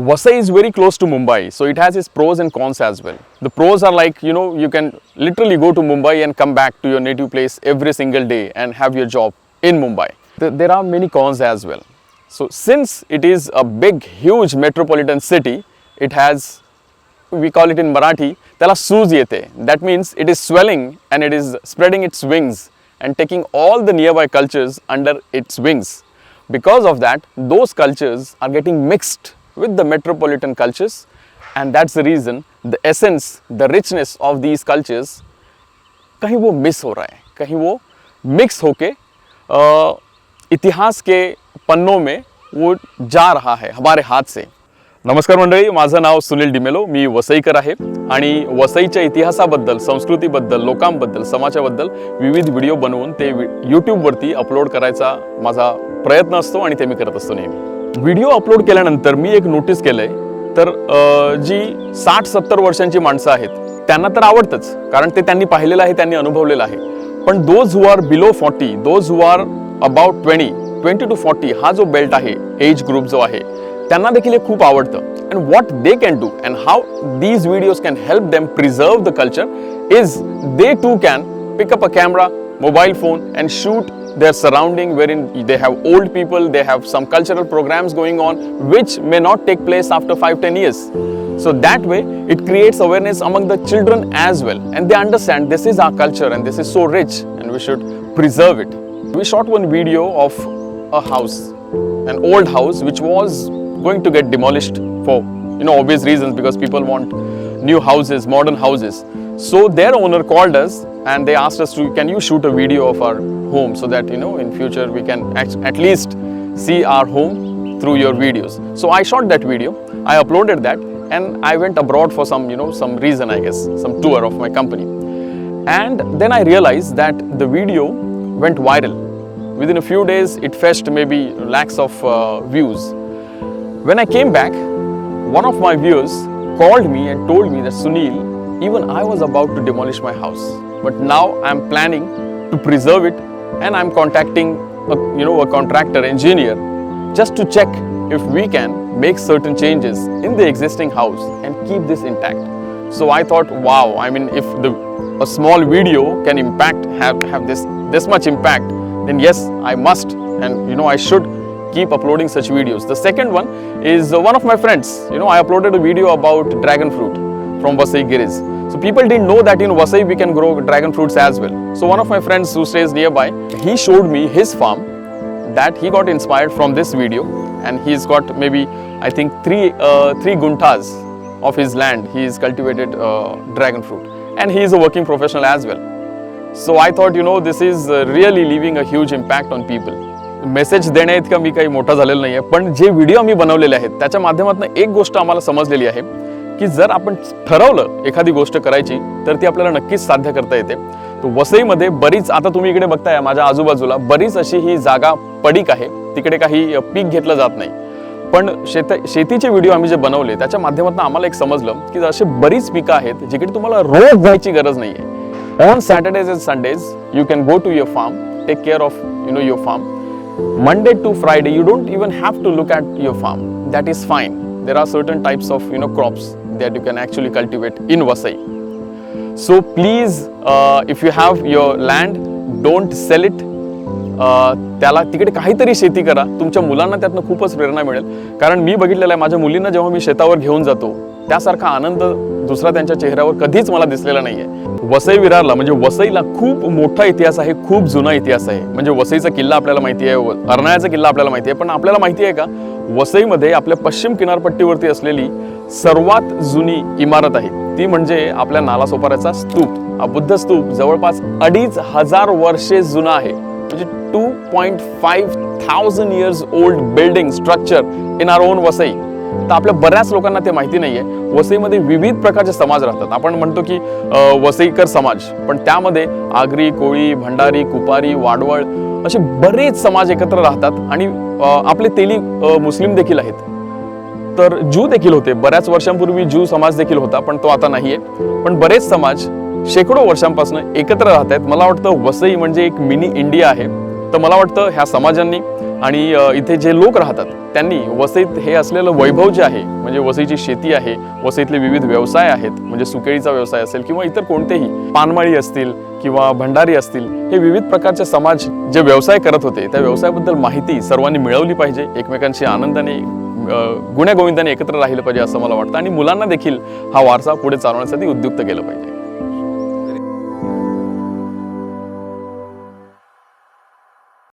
Vasai is very close to Mumbai, so it has its pros and cons as well. The pros are like, you can literally go to Mumbai and come back to your native place every single day and have your job in Mumbai. There are many cons as well. So since it is a big, huge metropolitan city, it has, we call it in Marathi, त्याला सूज येते. That means it is swelling and it is spreading its wings and taking all the nearby cultures under its wings. Because of that, those cultures are getting mixed with the metropolitan cultures, and that's the reason the essence, the richness of these cultures कहीं वो miss हो रहा है, कहीं वो mix okay इतिहास के पन्नों में वो जा रहा है हमारे हाथ से. नमस्कार मंडळी, माझं नाव सुनील डिमेलो, मी वसईकर आहे आणि वसईच्या इतिहासाबद्दल, संस्कृतीबद्दल, लोकांबद्दल, समाजाबद्दल विविध व्हिडिओ बनवून ते यूट्यूबवरती अपलोड करायचा माझा प्रयत्न असतो आणि ते मी करत असतो नेहमी. व्हिडिओ अपलोड केल्यानंतर मी एक नोटीस केलंय, तर जी 60-70 वर्षांची माणसं आहेत त्यांना तर आवडतंच, कारण ते त्यांनी पाहिलेलं आहे, त्यांनी अनुभवलेलं आहे. पण those who are below 40, those who are about 20 to 40 हा जो बेल्ट आहे, एज ग्रुप जो आहे, त्यांना देखील हे खूप आवडतं. And what they can do and how these videos can help them preserve the culture is they too can pick up a camera, mobile phone and shoot their surrounding, wherein they have old people, they have some cultural programs going on which may not take place after 5-10 years. So that way it creates awareness among the children as well, and they understand this is our culture and this is so rich and we should preserve it. We shot one video of a house, an old house which was going to get demolished for obvious reasons, because people want new houses, modern houses. So their owner called us and they asked us to, can you shoot a video of our home so that in future we can at least see our home through your videos. So I shot that video, I uploaded that, and I went abroad for some some reason, I guess, some tour of my company. And then I realized that the video went viral. Within a few days it fetched maybe lakhs of views. When I came back, one of my viewers called me and told me that, Sunil, even I was about to demolish my house, but now I'm planning to preserve it, and I'm contacting a contractor engineer just to check if we can make certain changes in the existing house and keep this intact. So I thought, wow, I mean, if a small video can have this much impact, then yes, I must, and I should keep uploading such videos. The second one is one of my friends. I uploaded a video about dragon fruit from Vasai Giriz. So people didn't know that in Vasai we can grow dragon fruits as well. So one of my friends who stays nearby, he showed me his farm, that he got inspired from this video, and he's got maybe, I think, three guntas of his land. He's cultivated dragon fruit, and he is a working professional as well. So I thought, this is really leaving a huge impact on people. Message देण्या इतका मी काही मोठा झालेला नाही आहे, पण जे video आम्ही बनवलेले आहेत त्याच्या माध्यमातून एक गोष्ट आम्हाला समजलेली आहे की जर आपण ठरवलं एखादी गोष्ट करायची तर ती आपल्याला नक्कीच साध्य करता येते. तो वसईमध्ये बरीच, आता तुम्ही इकडे बघताय माझ्या आजूबाजूला बरीच अशी ही जागा पडीक आहे, तिकडे काही पीक घेतलं जात नाही. पण शेतीचे व्हिडिओ आम्ही जे बनवले त्याच्या माध्यमातून आम्हाला एक समजलं की अशी बरीच पिकं आहेत जिकडे तुम्हाला रोज जायची गरज नाही आहे. On Saturdays and Sundays you can go to your farm, take care of your farm. Monday to Friday you don't even have to look at your farm. That is fine. There are certain types of crops that you can actually cultivate in Vasai. So please, if you have your land, don't sell it. त्याला तिकडे काहीतरी शेती करा. तुमच्या मुलांना त्यातनं खूपच प्रेरणा मिळेल, कारण मी बघितलेलं आहे माझ्या मुलींना जेव्हा मी शेतावर घेऊन जातो त्यासारखा आनंद दुसरा त्यांच्या चेहऱ्यावर कधीच मला दिसलेला नाहीये. वसई विरारला म्हणजे वसईला खूप मोठा इतिहास आहे, खूप जुना इतिहास आहे. म्हणजे वसईचा किल्ला आपल्याला माहिती आहे, अर्नाळ्याचा किल्ला आपल्याला माहिती आहे, पण आपल्याला माहिती आहे का वसईमध्ये आपल्या पश्चिम किनारपट्टीवरती असलेली सर्वात जुनी इमारत आहे ती म्हणजे आपल्या नालासोपाऱ्याचा स्तूप. हा बुद्ध स्तूप जवळपास 2500 वर्षे जुना आहे. म्हणजे 2,500 years old building structure in our own Vasai. तर आपल्या बऱ्याच लोकांना ते माहिती नाहीये. वसईमध्ये विविध प्रकारचे समाज राहतात. आपण म्हणतो की वसईकर समाज, पण त्यामध्ये आगरी, कोळी, भंडारी, कुपारी, वाडवळ असे बरेच समाज एकत्र राहतात आणि आपले तेली मुस्लिम देखील आहेत. तर ज्यू देखील होते, बऱ्याच वर्षांपूर्वी ज्यू समाज देखील होता, पण तो आता नाहीये. पण बरेच समाज शेकडो वर्षांपासून एकत्र राहत आहेत. मला वाटतं वसई म्हणजे एक मिनी इंडिया आहे. तर मला वाटतं ह्या समाजांनी आणि इथे जे लोक राहतात त्यांनी वसईत हे असलेलं वैभव जे आहे, म्हणजे वसईची शेती आहे, वसईतले विविध व्यवसाय आहेत, म्हणजे सुकेळीचा व्यवसाय असेल किंवा इतर कोणतेही पानमाळी असतील किंवा भंडारी असतील, हे विविध प्रकारचे समाज जे व्यवसाय करत होते त्या व्यवसायाबद्दल माहिती सर्वांनी मिळवली पाहिजे. एकमेकांशी आनंदाने गुण्यागोविंदाने एकत्र राहिलं पाहिजे असं मला वाटतं आणि मुलांना देखील हा वारसा पुढे चालवण्यासाठी उद्युक्त केलं पाहिजे.